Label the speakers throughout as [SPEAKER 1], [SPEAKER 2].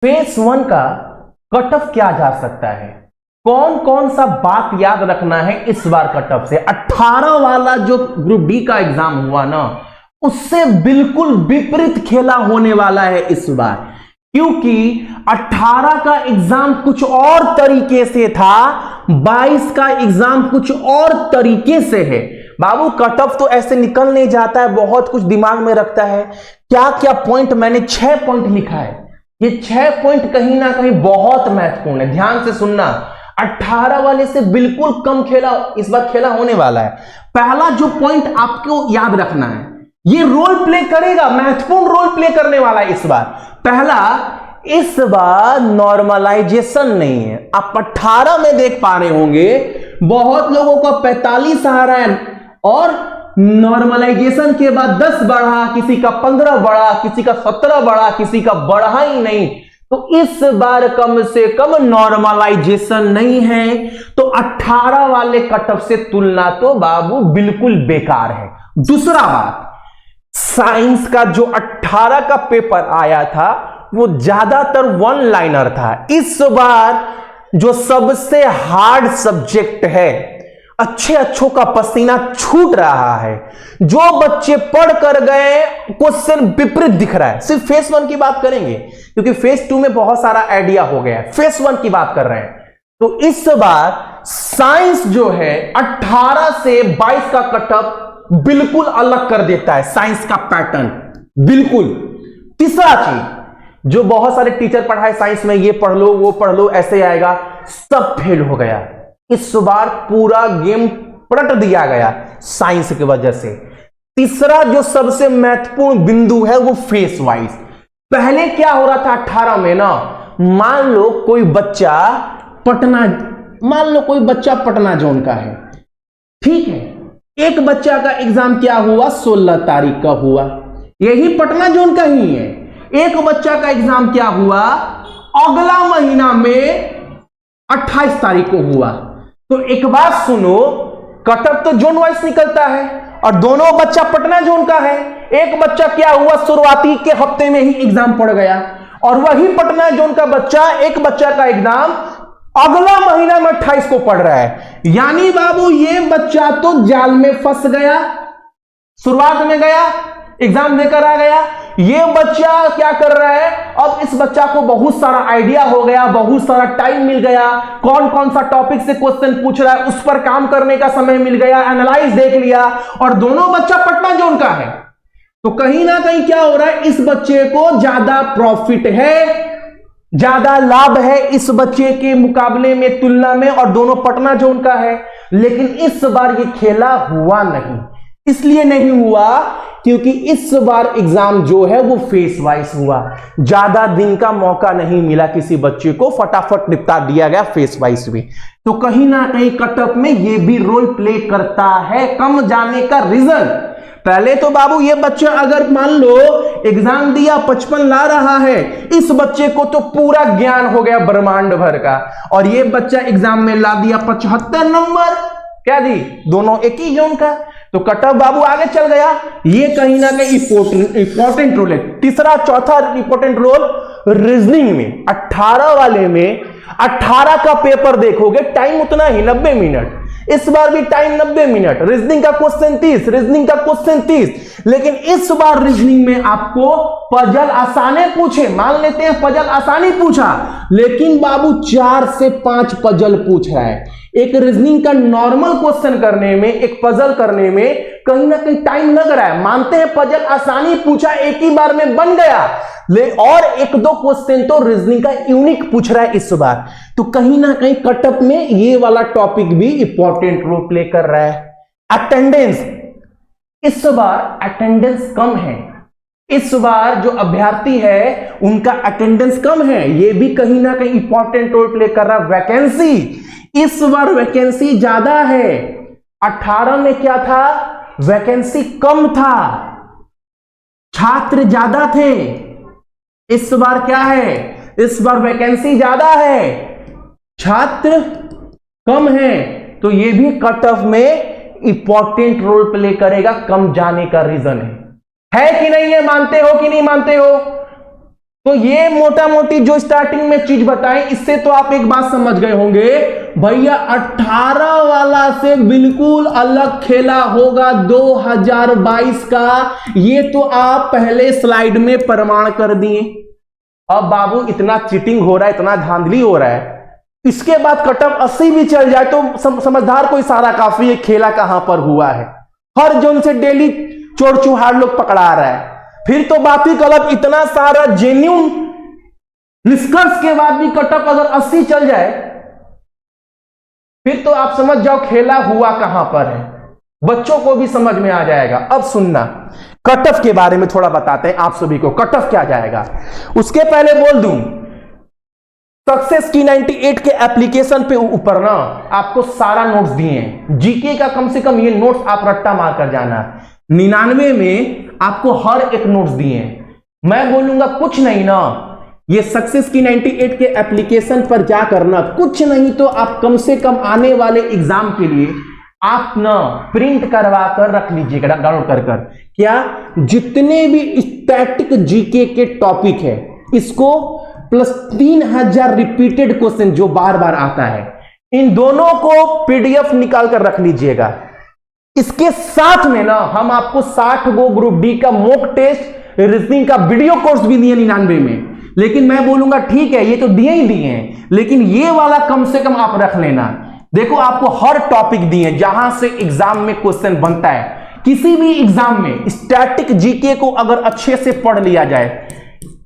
[SPEAKER 1] Face 1 का cut off क्या जा सकता है, कौन कौन सा बात याद रखना है इस बार कट ऑफ से। 18 वाला जो ग्रुप डी का एग्जाम हुआ ना, उससे बिल्कुल विपरीत खेला होने वाला है इस बार, क्योंकि 18 का एग्जाम कुछ और तरीके से था, 22 का एग्जाम कुछ और तरीके से है। बाबू कट ऑफ तो ऐसे निकल नहीं जाता है, बहुत कुछ दिमाग में रखता है। क्या क्या पॉइंट, मैंने 6 पॉइंट लिखा है, ये 6 पॉइंट कहीं ना कहीं बहुत महत्वपूर्ण है, ध्यान से सुनना। 18 वाले से बिल्कुल कम खेला इस बार खेला होने वाला है। पहला जो पॉइंट आपको याद रखना है, ये रोल प्ले करेगा, महत्वपूर्ण रोल प्ले करने वाला है इस बार। पहला, इस बार नॉर्मलाइजेशन नहीं है। आप 18 में देख पा रहे होंगे बहुत लोगों का 45 आ रहा है और नॉर्मलाइजेशन के बाद 10 बढ़ा, किसी का 15 बढ़ा, किसी का 17 बढ़ा, किसी का बढ़ा ही नहीं। तो इस बार कम से कम नॉर्मलाइजेशन नहीं है, तो 18 वाले कट ऑफ से तुलना तो बाबू बिल्कुल बेकार है। दूसरा बात, साइंस का जो 18 का पेपर आया था वो ज्यादातर वन लाइनर था। इस बार जो सबसे हार्ड सब्जेक्ट है, अच्छों का पसीना छूट रहा है, जो बच्चे पढ़ कर गए क्वेश्चन विपरीत दिख रहा है। सिर्फ फेस 1 की बात करेंगे क्योंकि फेस 2 में बहुत सारा आइडिया हो गया है, फेस 1 की बात कर रहे हैं। तो इस बार साइंस जो है 18 से 22 का कटअप बिल्कुल अलग कर देता है, साइंस का पैटर्न बिल्कुल। तीसरा चीज, जो बहुत सारे टीचर पढ़ाए साइंस में, ये पढ़ लो वो पढ़ लो ऐसे आएगा, सब फेल हो गया। इस बार पूरा गेम पलट दिया गया साइंस की वजह से। तीसरा जो सबसे महत्वपूर्ण बिंदु है वो फेस वाइज। पहले क्या हो रहा था 18 में ना, मान लो कोई बच्चा पटना जोन का है, ठीक है, एक बच्चा का एग्जाम क्या हुआ 16 तारीख का हुआ, यही पटना जोन का ही है। एक बच्चा का एग्जाम क्या हुआ अगला महीना में 28 तारीख को हुआ। तो एक बात सुनो, कटअप तो जोन वाइज निकलता है और दोनों बच्चा पटना जोन का है। एक बच्चा क्या हुआ शुरुआती के हफ्ते में ही एग्जाम पड़ गया और वही पटना जोन का बच्चा, एक बच्चा का एग्जाम अगला महीना में 28 को पढ़ रहा है। यानी बाबू ये बच्चा तो जाल में फंस गया, शुरुआत में गया एग्जाम देकर आ गया। ये बच्चा क्या कर रहा है, अब इस बच्चा को बहुत सारा आइडिया हो गया, बहुत सारा टाइम मिल गया, कौन कौन सा टॉपिक से क्वेश्चन पूछ रहा है उस पर काम करने का समय मिल गया, एनालाइज देख लिया, और दोनों बच्चा पटना जोन का है। तो कहीं ना कहीं क्या हो रहा है, इस बच्चे को ज्यादा प्रॉफिट है, ज्यादा लाभ है इस बच्चे के मुकाबले में, तुलना में, और दोनों पटना जोन का है। लेकिन इस बार ये खेला हुआ नहीं, इसलिए नहीं हुआ क्योंकि इस बार एग्जाम जो है वो फेस वाइज हुआ, ज्यादा दिन का मौका नहीं मिला किसी बच्चे को, फटाफट निपटा दिया गया फेस वाइज भी। तो कहीं ना कहीं कटअप में ये भी रोल प्ले करता है कम जाने का रीजन। पहले तो बाबू ये बच्चा अगर मान लो एग्जाम दिया 55 ला रहा है, इस बच्चे को तो पूरा ज्ञान हो गया ब्रह्मांड भर का, और ये बच्चा एग्जाम में ला दिया 75 नंबर, क्या जी दोनों एक ही जोन का, तो कटअप बाबू आगे चल गया। ये कहीं ना कहीं इंपॉर्टेंट रोल है। तीसरा चौथा इंपॉर्टेंट रोल रीजनिंग में, 18 वाले में 18 का पेपर देखोगे टाइम उतना ही 90 मिनट, इस बार भी टाइम 90 मिनट, रीजनिंग का क्वेश्चन 30, लेकिन इस बार रीजनिंग में आपको पजल आसाने पूछे, मान लेते हैं पजल आसानी पूछा, लेकिन बाबू 4 से 5 पजल पूछ रहा है। एक रीजनिंग का नॉर्मल क्वेश्चन करने में, एक पजल करने में कहीं ना कहीं टाइम लग रहा है। मानते हैं पजल आसानी पूछा, एक ही बार में बन गया, और एक दो क्वेश्चन तो रीजनिंग का यूनिक पूछ रहा है इस बार। तो कहीं ना कहीं कटअप में ये वाला टॉपिक भी इंपॉर्टेंट रोल प्ले कर रहा है। अटेंडेंस, इस बार अटेंडेंस कम है, इस बार जो अभ्यर्थी है उनका अटेंडेंस कम है, ये भी कहीं ना कहीं इंपॉर्टेंट रोल प्ले कर रहा है। वैकेंसी, इस बार वैकेंसी ज्यादा है, 18 में क्या था वैकेंसी कम था, छात्र ज्यादा थे, इस बार क्या है, इस बार वैकेंसी ज्यादा है, छात्र कम है। तो ये भी कट ऑफ में इंपॉर्टेंट रोल प्ले करेगा, कम जाने का रीजन है कि नहीं है, मानते हो कि नहीं मानते हो? तो ये मोटा मोटी जो स्टार्टिंग में चीज बताएं, इससे तो आप एक बात समझ गए होंगे भैया 18 वाला से बिल्कुल अलग खेला होगा 2022 का। ये तो आप पहले स्लाइड में प्रमाण कर दिए। अब बाबू इतना चीटिंग हो रहा है, इतना धांधली हो रहा है, इसके बाद कट ऑफ 80 भी चल जाए तो समझदार को इशारा काफी है खेला कहां पर हुआ है। हर जोन से डेली चोर चुहार लोग पकड़ा रहा है, फिर तो बात ही गलत। इतना सारा जेन्युइन निष्कर्ष के बाद भी कट ऑफ अगर 80 चल जाए फिर तो आप समझ जाओ खेला हुआ कहां पर है, बच्चों को भी समझ में आ जाएगा। अब सुनना, कट ऑफ के बारे में थोड़ा बताते हैं आप सभी को, कट ऑफ क्या जाएगा। उसके पहले बोल दूं, सक्सेस की 98 के एप्लीकेशन पे ऊपर ना आपको सारा नोट्स दिए हैं। जीके का कम से कम ये नोट्स आप रट्टा मार कर जाना। 99 में आपको हर एक नोट्स दिए हैं। मैं बोलूंगा कुछ नहीं ना, ये सक्सेस की 98 के एप्लीकेशन पर जा करना, कुछ नहीं तो आप कम से कम आने वाले एग्जाम के लिए आप ना प्रिंट करवा कर रख लीजिएगा, डाउनलोड कर क्या जितने भी स्टैटिक जीके के टॉपिक है इसको प्लस 3000 रिपीटेड क्वेश्चन जो बार बार आता है, इन दोनों को पीडीएफ निकाल कर रख लीजिएगा। इसके साथ में ना हम आपको 60 गो ग्रुप डी का मॉक टेस्ट रीजनिंग का वीडियो कोर्स भी दिए 99 में। लेकिन मैं बोलूंगा ठीक है ये तो दिए ही दिए हैं, लेकिन ये वाला कम से कम आप रख लेना। देखो आपको हर टॉपिक दिए जहां से एग्जाम में क्वेश्चन बनता है। किसी भी एग्जाम में स्टैटिक जीके को अगर अच्छे से पढ़ लिया जाए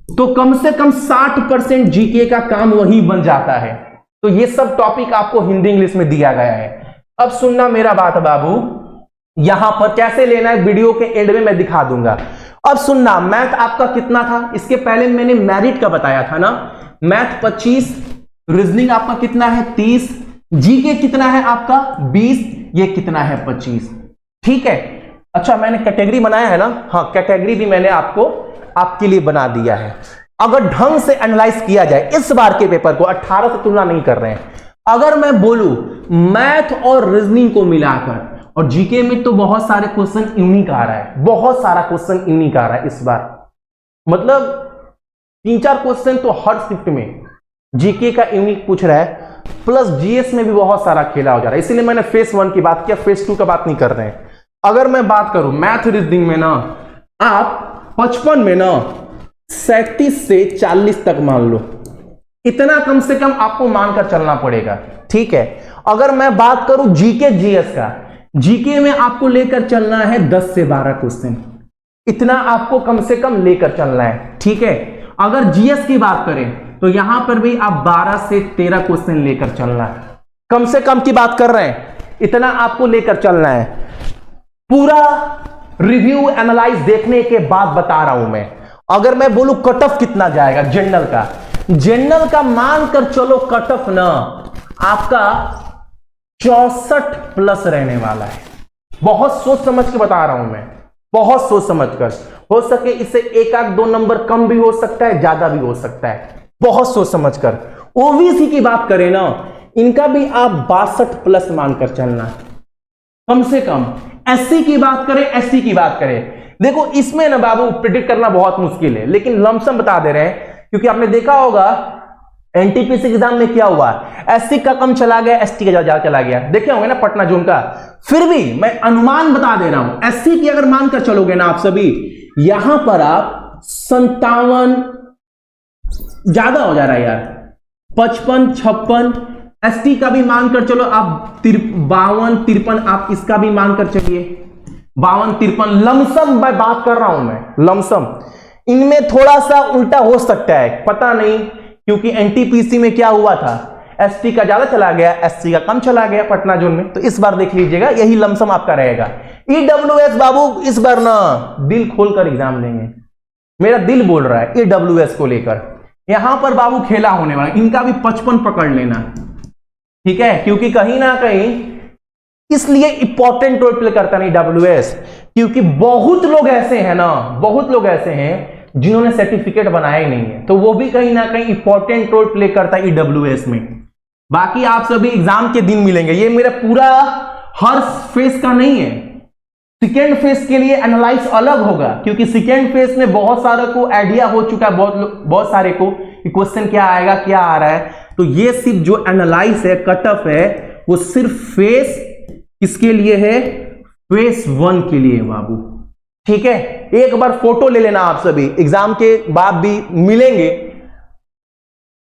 [SPEAKER 1] तो कम से कम 60% जीके का काम वही बन जाता है। तो ये सब टॉपिक आपको हिंदी इंग्लिश में दिया गया है। अब सुनना मेरा बात बाबू, यहां पर कैसे लेना है वीडियो के एंड में मैं दिखा दूंगा। अब सुनना, मैथ आपका कितना था, इसके पहले मैंने मेरिट का बताया था ना, मैथ 25, रीजनिंग आपका कितना है 30, जीके कितना है आपका 20, ये कितना है 25। ठीक है, अच्छा मैंने कैटेगरी बनाया है ना, हाँ कैटेगरी भी मैंने आपके लिए बना दिया है। अगर ढंग से एनालाइज किया जाए इस बार के पेपर को, 18 से तुलना नहीं कर रहे हैं, अगर मैं बोलूं मैथ और रीजनिंग को मिलाकर, और जीके में तो बहुत सारे क्वेश्चन यूनिक आ रहा है, बहुत सारा क्वेश्चन यूनिक आ रहा है इस बार, मतलब 3-4 क्वेश्चन तो हर शिफ्ट में जीके का यूनिक पूछ रहा है, प्लस जीएस में भी बहुत सारा खेला हो जा रहा है। इसीलिए मैंने फेस 1 की बात किया, फेस 2 का बात नहीं कर रहे हैं। अगर मैं बात करूं मैथ रीजनिंग में ना, आप 55 में ना 37 से 40 तक मान लो, इतना कम से कम आपको मानकर चलना पड़ेगा। ठीक है, अगर मैं बात करूं जीके जीएस का, जीके में आपको लेकर चलना है 10 से 12 क्वेश्चन, इतना आपको कम से कम लेकर चलना है। ठीक है, अगर जीएस की बात करें तो यहां पर भी आप 12 से 13 क्वेश्चन लेकर चलना है, कम से कम की बात कर रहे हैं, इतना आपको लेकर चलना है। पूरा रिव्यू एनालाइज देखने के बाद बता रहा हूं मैं। अगर मैं बोलूं कट ऑफ कितना जाएगा जनरल का मानकर चलो कट ऑफ ना आपका 64 प्लस रहने वाला है। बहुत सोच समझ के बता रहा हूं मैं, बहुत सोच समझ कर। हो सके इससे 1-2 नंबर कम भी हो सकता है, ज्यादा भी हो सकता है, बहुत सोच समझ कर। ओबीसी की बात करें ना, इनका भी आप 62 प्लस मानकर चलना कम से कम। एससी की बात करें, देखो इसमें ना बाबू प्रिडिक्ट करना बहुत मुश्किल है, लेकिन लमसम बता दे रहे हैं, क्योंकि आपने देखा होगा एनटीपीसी एग्जाम में क्या हुआ, एससी का कम चला गया, एसटी का ज्यादा चला गया, देखे होंगे ना पटना जोन का। फिर भी मैं अनुमान बता दे रहा हूं, एससी की अगर मानकर चलोगे ना आप सभी, यहां पर आप 57 ज्यादा हो जा रहा है यार, 55, 56, एसटी का भी मानकर चलो आप 52-53, आप इसका भी मानकर चलिए 52-53, लमसम मैं बात कर रहा हूं मैं, लमसम। इनमें थोड़ा सा उल्टा हो सकता है, पता नहीं, क्योंकि एनटीपीसी में क्या हुआ था, एसटी का ज्यादा चला गया, एससी का कम चला गया पटना जोन में। तो इस बार देख लीजिएगा, यही लमसम आपका रहेगा। ईडब्ल्यूएस बाबू इस बार ना दिल खोलकर एग्जाम देंगे, मेरा दिल बोल रहा है ईडब्ल्यूएस को लेकर। यहां पर बाबू खेला होने वाला, इनका भी 55 पकड़ लेना, ठीक है, क्योंकि कहीं ना कहीं इसलिए इंपॉर्टेंट रोल प्ले करता नहीं ईडब्ल्यूएस, क्योंकि बहुत लोग ऐसे हैं ना, बहुत लोग ऐसे हैं जिन्होंने सर्टिफिकेट बनाया ही नहीं है, तो वो भी कहीं ना कहीं इंपॉर्टेंट रोल प्ले करता है ईडब्ल्यूएस में। बाकी आप सभी एग्जाम के दिन मिलेंगे, ये मेरा पूरा हर फेस का नहीं है, सेकेंड फेज के लिए एनालाइज अलग होगा, क्योंकि सेकेंड फेज में बहुत सारे को आइडिया हो चुका है, बहुत सारे को क्वेश्चन क्या आएगा क्या आ रहा है। तो ये सिर्फ जो एनालाइज है, कट ऑफ है, वो सिर्फ फेज किसके लिए है, फेज 1 के लिए बाबू। ठीक है, एक बार फोटो ले लेना आप सभी, एग्जाम के बाद भी मिलेंगे।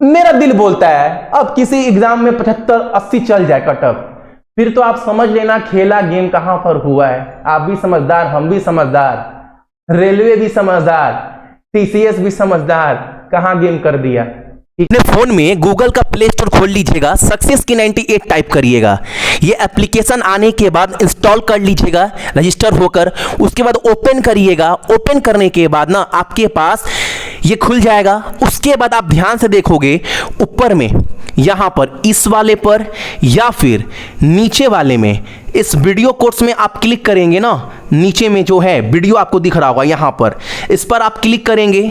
[SPEAKER 1] मेरा दिल बोलता है अब किसी एग्जाम में 75-80 चल जाए कट ऑफ, फिर तो आप समझ लेना खेला गेम कहां पर हुआ है। आप भी समझदार, हम भी समझदार, रेलवे भी समझदार, टीसीएस भी समझदार, कहां गेम कर दिया।
[SPEAKER 2] अपने फोन में गूगल का प्ले स्टोर खोल लीजिएगा, सक्सेस की 98 टाइप करिएगा। ये एप्लीकेशन आने के बाद इंस्टॉल कर लीजिएगा रजिस्टर होकर, उसके बाद ओपन करिएगा। ओपन करने के बाद ना आपके पास ये खुल जाएगा। उसके बाद आप ध्यान से देखोगे ऊपर में, यहां पर इस वाले पर या फिर नीचे वाले में, इस वीडियो कोर्स में आप क्लिक करेंगे ना, नीचे में जो है वीडियो आपको दिख रहा होगा, यहां पर इस पर आप क्लिक करेंगे।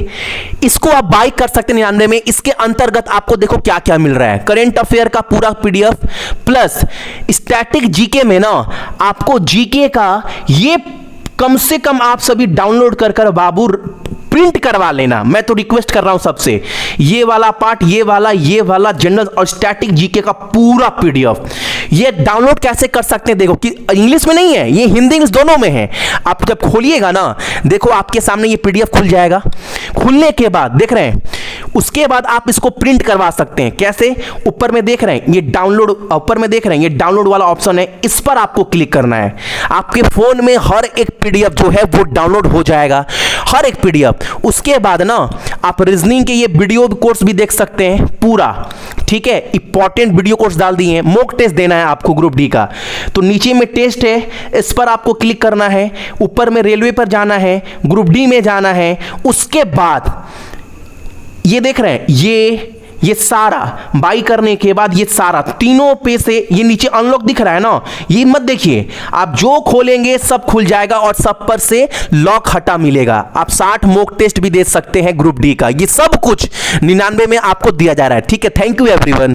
[SPEAKER 2] इसको आप बाय कर सकते हैं 99 में। इसके अंतर्गत आपको देखो क्या क्या मिल रहा है, करेंट अफेयर का पूरा पीडीएफ प्लस स्टैटिक जीके में ना आपको जीके का ये कम से कम आप सभी डाउनलोड कर बाबू प्रिंट करवा लेना। मैं तो रिक्वेस्ट कर रहा हूं सबसे, ये वाला पार्ट, ये वाला जनरल और स्टैटिक जीके का पूरा पीडीएफ ये डाउनलोड कैसे कर सकते हैं देखो, कि इंग्लिश में नहीं है, ये हिंदी इंग्लिश दोनों में है। आप जब खोलिएगा ना, देखो आपके सामने ये पीडीएफ खुल जाएगा। खुलने के बाद देख रहे हैं, उसके बाद आप इसको प्रिंट करवा सकते हैं। कैसे, ऊपर में देख रहे हैं ये डाउनलोड, ऊपर में देख रहे हैं ये डाउनलोड वाला ऑप्शन है, इस पर आपको क्लिक करना है। आपके फोन में हर एक पीडीएफ जो है वो डाउनलोड हो जाएगा, हर एक पीडीएफ। उसके बाद ना आप रीजनिंग के ये वीडियो कोर्स भी देख सकते हैं पूरा। ठीक है, इंपॉर्टेंट वीडियो कोर्स डाल दिए हैं। मॉक टेस्ट देना है आपको ग्रुप डी का, तो नीचे में टेस्ट है, इस पर आपको क्लिक करना है। ऊपर में रेलवे पर जाना है, ग्रुप डी में जाना है। उसके बाद ये देख रहे हैं ये सारा बाई करने के बाद ये सारा तीनों पे से ये नीचे अनलॉक दिख रहा है ना, ये मत देखिए, आप जो खोलेंगे सब खुल जाएगा और सब पर से लॉक हटा मिलेगा। आप 60 मॉक टेस्ट भी दे सकते हैं ग्रुप डी का, ये सब कुछ 99 में आपको दिया जा रहा है। ठीक है, थैंक यू एवरीवन।